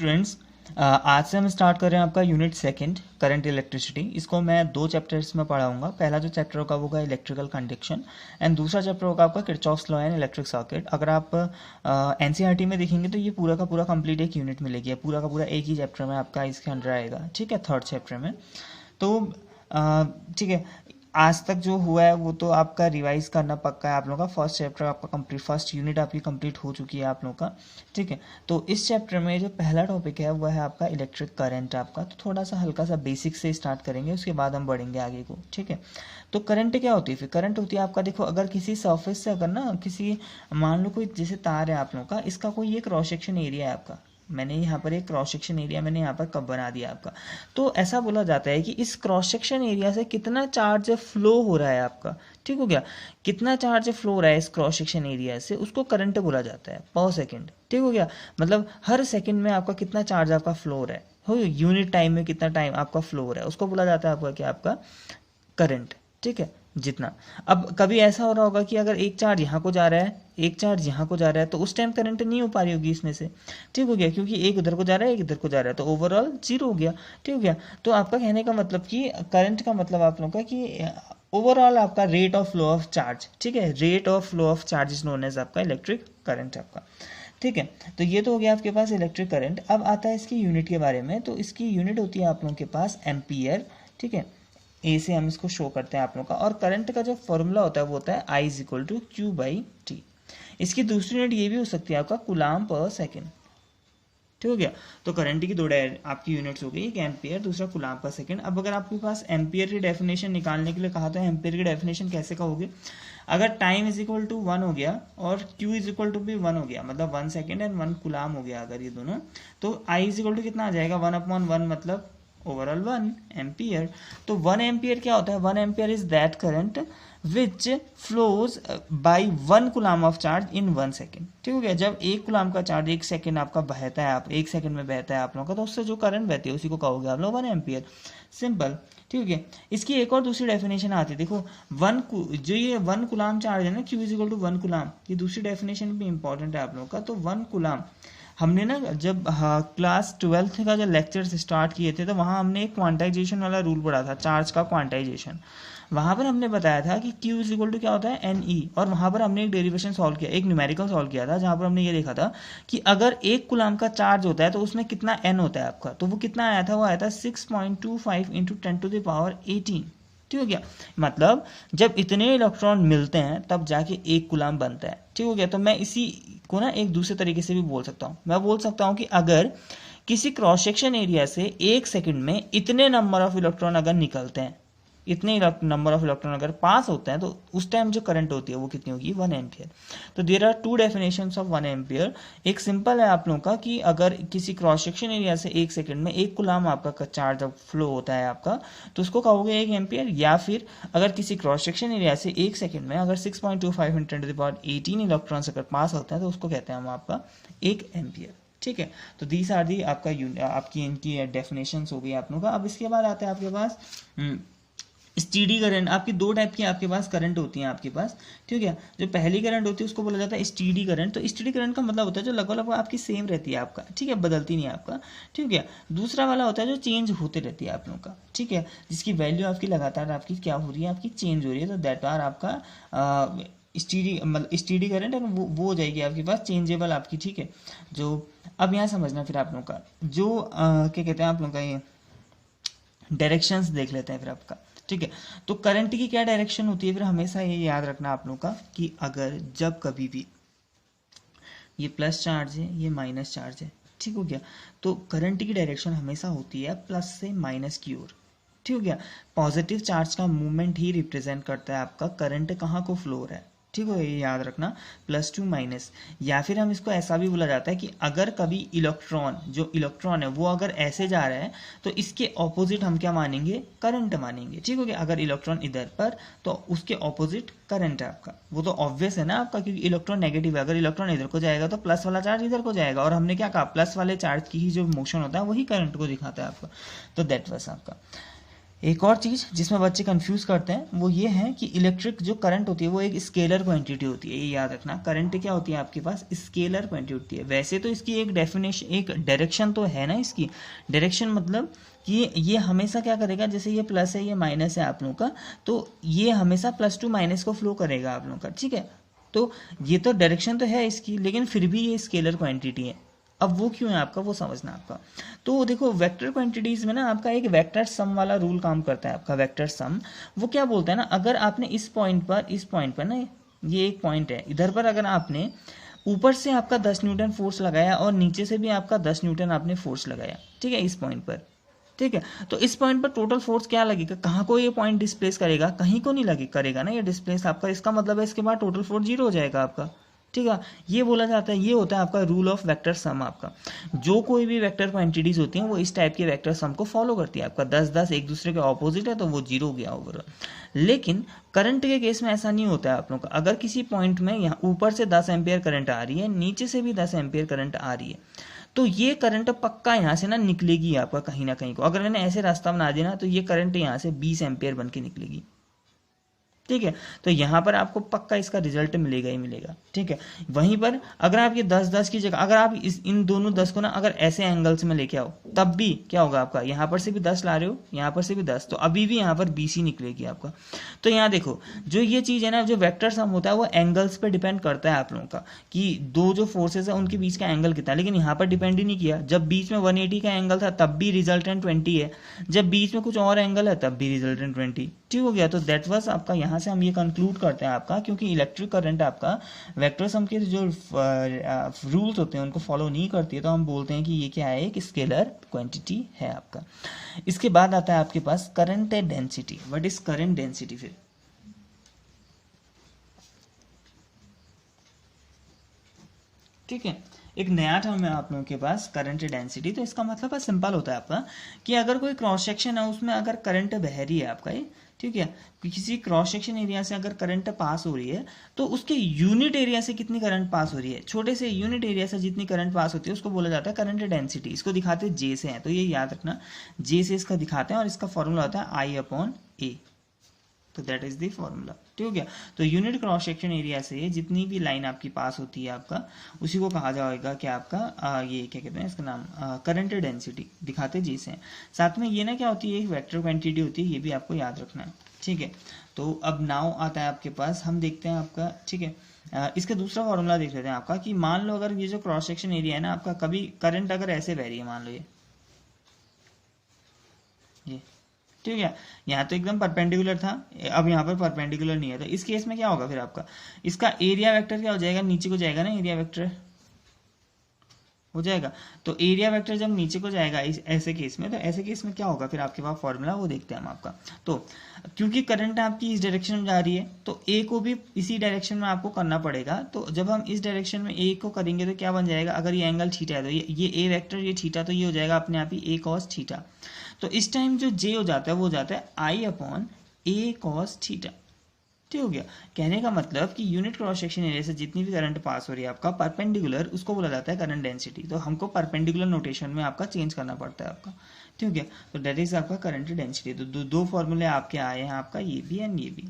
Students, आज से हम स्टार्ट कर रहे हैं आपका यूनिट सेकंड करंट इलेक्ट्रिसिटी। इसको मैं 2 चैप्टर्स में पढ़ाऊंगा। पहला जो चैप्टर होगा वो होगा इलेक्ट्रिकल कंडक्शन एंड दूसरा चैप्टर होगा आपका Kirchhoff's law and electric circuit. अगर आप एनसीईआरटी में देखेंगे तो ये पूरा का पूरा कंप्लीट एक यूनिट में लेगी, पूरा का पूरा एक ही चैप्टर में आपका इसके अंडर आएगा, ठीक है, थर्ड चैप्टर में। तो ठीक है, आज तक जो हुआ है वो तो आपका रिवाइज करना पक्का है आप लोगों का। फर्स्ट चैप्टर आपका कंप्लीट, फर्स्ट यूनिट आपकी कंप्लीट हो चुकी है आप लोगों का, ठीक है। तो इस चैप्टर में जो पहला टॉपिक है वह है आपका इलेक्ट्रिक करंट आपका। तो थोड़ा सा हल्का सा बेसिक से स्टार्ट करेंगे, उसके बाद हम बढ़ेंगे आगे को, ठीक है। तो करंट क्या होती है? फिर करंट होती है आपका, देखो अगर किसी सरफेस से अगर ना किसी, मान लो कोई जैसे तार है आप लोगों का, इसका कोई एक क्रॉस सेक्शन एरिया है आपका। मैंने यहाँ पर एक क्रॉस सेक्शन एरिया मैंने यहाँ पर कब बना दिया आपका। तो ऐसा बोला जाता है कि इस क्रॉस सेक्शन एरिया से कितना चार्ज फ्लो हो रहा है आपका, ठीक हो गया। कितना चार्ज फ्लो हो रहा है इस क्रॉस सेक्शन एरिया से, उसको करंट बोला जाता है पर सेकंड, ठीक हो गया। मतलब हर सेकंड में आपका कितना चार्ज आपका फ्लो हो रहा है, हो यूनिट टाइम में कितना टाइम आपका फ्लो हो रहा है, उसको बोला जाता है आपका क्या, आपका करंट, ठीक है, जितना। अब कभी ऐसा हो रहा होगा कि अगर एक चार्ज यहाँ को जा रहा है, एक चार्ज यहाँ को जा रहा है, तो उस टाइम करंट नहीं हो पा रही होगी इसमें से, ठीक हो गया, क्योंकि एक उधर को जा रहा है एक इधर को जा रहा है, तो ओवरऑल जीरो हो गया, ठीक हो गया। तो आपका कहने का मतलब कि करंट का मतलब आप लोगों का कि ओवरऑल आपका rate of flow of charge, ठीक है, rate of flow of charge is known as आपका इलेक्ट्रिक करंट आपका, ठीक है। तो ये तो हो गया आपके पास इलेक्ट्रिक करंट। अब आता है इसकी यूनिट के बारे में। तो इसकी यूनिट होती है आप लोगों के पास एम्पियर, ठीक है, ए से हम इसको शो करते हैं आप लोगों का। और करंट का जो फॉर्मूला होता है वो होता है I is equal to Q by T. इसकी दूसरी यूनिट ये भी हो सकती है आपका कुलाम पर सेकेंड, ठीक हो गया। तो करंट की दो आपकी यूनिट्स हो गई, एक एम्पियर, दूसरा कुलाम पर सेकेंड। अब अगर आपके पास एम्पियर की डेफिनेशन निकालने के लिए कहा तो एम्पियर की डेफिनेशन कैसे कहोगे? अगर टाइम इज इक्वल टू 1 हो गया और क्यू इज इक्वल टू भी 1 हो गया, मतलब 1 सेकेंड एंड 1 कुलाम हो गया अगर ये दोनों, तो आई इज इक्वल टू कितना आ जाएगा, 1/1, मतलब ओवरऑल 1 एम्पियर। तो 1 एम्पियर क्या होता है? 1 ampere is that current which flows by 1 कुलाम of charge in 1 second, ठीक हो गया। जब 1 कुलाम का चार्ज 1 सेकेंड आपका बहता है, आप 1 सेकेंड में बहता है आप लोगों का, तो उससे जो करंट बहती है उसी को कहोगे आप लोग 1 एम्पियर, सिंपल, ठीक है। इसकी एक और दूसरी डेफिनेशन आती है, देखो जो ये 1 कुलाम चार्ज है ना, Q is equal to 1 coulomb, ये दूसरी डेफिनेशन भी इंपॉर्टेंट है आप लोगों का। तो 1 कुलाम हमने ना जब क्लास 12th का जो लेक्चर स्टार्ट किए थे तो वहाँ हमने एक क्वांटाइजेशन वाला रूल पढ़ा था, चार्ज का क्वांटाइजेशन। वहाँ पर हमने बताया था कि Q इज इक्वल टू क्या होता है, NE, और वहाँ पर हमने एक डेरिवेशन सॉल्व किया, एक न्यूमेरिकल सॉल्व किया था, जहाँ पर हमने ये देखा था कि अगर 1 कुलाम का चार्ज होता है तो उसमें कितना N होता है आपका। तो वो कितना आया था, वो आया था 6.25 इंटू 10⁻18, ठीक हो गया। मतलब जब इतने इलेक्ट्रॉन मिलते हैं तब जाके 1 कुलाम बनता है, ठीक हो गया। तो मैं इसी को ना एक दूसरे तरीके से भी बोल सकता हूँ, मैं बोल सकता हूँ कि अगर किसी क्रॉस सेक्शन एरिया से 1 सेकंड में इतने नंबर ऑफ इलेक्ट्रॉन अगर निकलते हैं, इतने नंबर ऑफ इलेक्ट्रॉन अगर पास होते हैं, तो उस टाइम जो करंट होती है वो कितनी होगी, 1 एम्पियर। तो there are 2 definitions of 1 ampere. एक सिंपल है आप लोगों का कि अगर किसी क्रॉस सेक्शन एरिया से 1 सेकंड में 1 कुलाम आपका चार्ज फ्लो होता है आपका, तो उसको कहोगे 1 एम्पियर। या फिर अगर किसी क्रॉस सेक्शन एरिया से 1 सेकंड में अगर 6.25 इंटू 10⁻18 इलेक्ट्रॉन्स अगर पास होते हैं तो उसको कहते हैं हम आपका 1 एम्पियर, ठीक है। तो दीज आर दी आपकी इनकी डेफिनेशंस हो गई आप लोगों का। अब इसके बाद आता है आपके पास स्टीडी करंट। आपकी 2 टाइप की आपके पास करंट होती हैं आपके पास, ठीक है। जो पहली करंट होती है उसको बोला जाता है स्टीडी करंट। तो स्टीडी करंट का मतलब होता है जो लगभग आपकी सेम रहती है आपका, ठीक है, बदलती नहीं है आपका, ठीक है। दूसरा वाला होता है जो चेंज होते रहती है आप लोगों का, ठीक है, जिसकी वैल्यू आपकी लगातार आपकी क्या हो रही है, आपकी चेंज हो रही है। तो दैट आर आपका स्टीडी, मतलब स्टीडी करंट, और वो हो जाएगी आपके पास चेंजेबल आपकी, ठीक है। जो अब यहाँ समझना फिर आप लोगों का जो क्या कहते हैं आप लोगों का, ये डायरेक्शंस देख लेते हैं फिर आपका, ठीक है। तो करंट की क्या डायरेक्शन होती है, फिर हमेशा ये याद रखना आप लोगों का कि अगर जब कभी भी ये प्लस चार्ज है, ये माइनस चार्ज है, ठीक हो गया, तो करंट की डायरेक्शन हमेशा होती है प्लस से माइनस की ओर, ठीक हो गया। पॉजिटिव चार्ज का मूवमेंट ही रिप्रेजेंट करता है आपका करंट कहाँ को फ्लो हो रहा है, ठीक हो, ये याद रखना, प्लस टू माइनस। या फिर हम इसको ऐसा भी बोला जाता है कि अगर कभी जो इलेक्ट्रॉन है वो अगर ऐसे जा रहा है तो इसके ऑपोजिट हम क्या मानेंगे, करंट मानेंगे, ठीक हो गया। अगर इलेक्ट्रॉन इधर पर तो उसके ऑपोजिट करंट है आपका। वो तो ऑब्वियस है ना आपका, क्योंकि इलेक्ट्रॉन नेगेटिव है, अगर इलेक्ट्रॉन इधर को जाएगा तो प्लस वाला चार्ज इधर को जाएगा, और हमने क्या कहा, प्लस वाले चार्ज की ही जो मोशन होता है वही करंट को दिखाता है आपका। तो दैट वाज आपका एक और चीज़ जिसमें बच्चे कंफ्यूज करते हैं वो ये है कि इलेक्ट्रिक जो करंट होती है वो एक स्केलर क्वांटिटी होती है, ये याद रखना। करंट क्या होती है आपके पास, स्केलर क्वांटिटी होती है। वैसे तो इसकी एक डेफिनेशन, एक डायरेक्शन तो है ना, इसकी डायरेक्शन मतलब कि ये हमेशा क्या करेगा, जैसे ये प्लस है ये माइनस है आप लोगों का, तो ये हमेशा प्लस टू माइनस को फ्लो करेगा आप लोगों का, ठीक है। तो ये तो डायरेक्शन तो है इसकी, लेकिन फिर भी ये स्केलर क्वांटिटी है। अब वो क्यों है आपका, वो समझना आपका। तो देखो वेक्टर क्वांटिटीज में ना आपका एक वेक्टर सम वाला रूल काम करता है। आपका वेक्टर सम वो क्या बोलता है ना, अगर आपने इस पॉइंट पर ना, ये एक पॉइंट है, इधर पर अगर आपने ऊपर से आपका 10 न्यूटन फोर्स लगाया और नीचे से भी आपका 10 न्यूटन आपने फोर्स लगाया, ठीक है, इस पॉइंट पर, ठीक है, तो इस पॉइंट पर टोटल फोर्स क्या लगेगा, कहाँ को ये पॉइंट डिस्प्लेस करेगा, कहीं को नहीं लगे करेगा ना ये डिस्प्लेस आपका। इसका मतलब है इसके बाद टोटल फोर्स 0 हो जाएगा आपका, ठीक है। ये बोला जाता है, ये होता है आपका रूल ऑफ वेक्टर सम। आपका जो कोई भी वेक्टर क्वांटिटीज होती हैं वो इस टाइप के वेक्टर सम को फॉलो करती है। आपका 10-10 एक दूसरे के ऑपोजिट है तो वो 0 हो गया ओवरऑल। लेकिन करंट के केस में ऐसा नहीं होता है आप लोगों का। अगर किसी पॉइंट में यहाँ ऊपर से 10 एम्पियर करंट आ रही है, नीचे से भी 10 एम्पियर करंट आ रही है, तो ये करंट पक्का यहाँ से ना निकलेगी आपका कहीं ना कहीं को। अगर मैंने ऐसे रास्ता बना दिया ना तो ये करंट यहाँ से 20 एम्पियर बन के निकलेगी, ठीक है। तो यहाँ पर आपको पक्का इसका रिजल्ट मिलेगा ही मिलेगा, ठीक है। वहीं पर अगर आप ये 10-10 की जगह अगर आप इन दोनों 10 को ना अगर ऐसे एंगल्स में लेके आओ, तब भी क्या होगा आपका, यहाँ पर से भी 10 ला रहे हो, यहाँ पर से भी 10, तो अभी भी यहाँ पर 20 ही निकलेगी आपका। तो यहाँ देखो जो ये चीज़ है ना, जो वेक्टर सम होता है वो एंगल्स पे डिपेंड करता है आप लोगों का, कि दो जो फोर्सेज है उनके बीच का एंगल कितना है। लेकिन यहाँ पर डिपेंड ही नहीं किया। जब बीच में 180 का एंगल था तब भी रिजल्टेंट 20 है, जब बीच में कुछ और एंगल है तब भी रिजल्टेंट 20, ठीक हो गया। तो दैट वाज आपका, यहाँ से हम ये कंक्लूड करते हैं आपका, क्योंकि इलेक्ट्रिक करंट आपका वेक्टर सम के जो रूल्स होते हैं उनको फॉलो नहीं करती है, तो हम बोलते हैं कि ये क्या है, एक स्केलर क्वांटिटी है आपका। इसके बाद आता है आपके पास current density. What is current density फिर, ठीक है, एक नया टर्म है आप लोगों के पास करंट डेंसिटी। तो इसका मतलब सिंपल होता है आपका कि अगर कोई क्रॉस सेक्शन है उसमें अगर करंट बह रही है आपका ये, ठीक है, किसी क्रॉस सेक्शन एरिया से अगर करंट पास हो रही है तो उसके यूनिट एरिया से कितनी करंट पास हो रही है, छोटे से यूनिट एरिया से जितनी करंट पास होती है उसको बोला जाता है करंट डेंसिटी। इसको दिखाते हैं जे से है, तो ये याद रखना, जे से इसका दिखाते हैं और इसका फॉर्मूला होता है I/A। तो दैट इज द फॉर्मूला, ठीक हो गया। तो यूनिट क्रॉस सेक्शन एरिया से जितनी भी लाइन आपकी पास होती है आपका, उसी को कहा जाएगा कि आपका ये क्या कहते हैं इसका नाम, करंट डेंसिटी दिखाते जैसे। साथ में ये ना क्या होती है, एक वेक्टर क्वांटिटी होती है, ये भी आपको याद रखना है, ठीक है। तो अब नाउ आता है आपके पास, हम देखते हैं आपका, ठीक है, इसका दूसरा फॉर्मूला देख लेते हैं आपका, कि मान लो अगर ये जो क्रॉस सेक्शन एरिया है ना आपका, कभी करंट अगर ऐसे बह रही है, मान लो ये ठीक है, यहाँ तो एकदम परपेंडिकुलर था, अब यहाँ पर परपेंडिकुलर नहीं है, तो इस केस में क्या होगा फिर आपका, इसका एरिया वेक्टर क्या हो जाएगा, नीचे को जाएगा ना, एरिया वेक्टर हो जाएगा। तो एरिया वेक्टर जब नीचे को जाएगा इस ऐसे केस में, तो ऐसे केस में क्या होगा फिर आपके पास फॉर्मूला, वो देखते हैं हम आपका। तो क्योंकि करंट आपकी इस डायरेक्शन में जा रही है तो ए को भी इसी डायरेक्शन में आपको करना पड़ेगा। तो जब हम इस डायरेक्शन में ए को करेंगे तो क्या बन जाएगा, अगर ये एंगल थीटा है तो ये ए वेक्टर, ये थीटा, तो ये हो जाएगा अपने आप ही ए कॉस थीटा। तो इस टाइम जो जे हो जाता है वो हो जाता है I/A कॉस थीटा, ठीक हो गया। कहने का मतलब कि यूनिट क्रॉस सेक्शन एरिया से जितनी भी करंट पास हो रही है आपका परपेंडिकुलर, उसको बोला जाता है करंट डेंसिटी। तो हमको परपेंडिकुलर नोटेशन में आपका चेंज करना पड़ता है आपका, ठीक है। तो दैट इज आपका करंट डेंसिटी। तो दो फॉर्मूले आपके आए हैं, आपका ये भी एंड ये भी।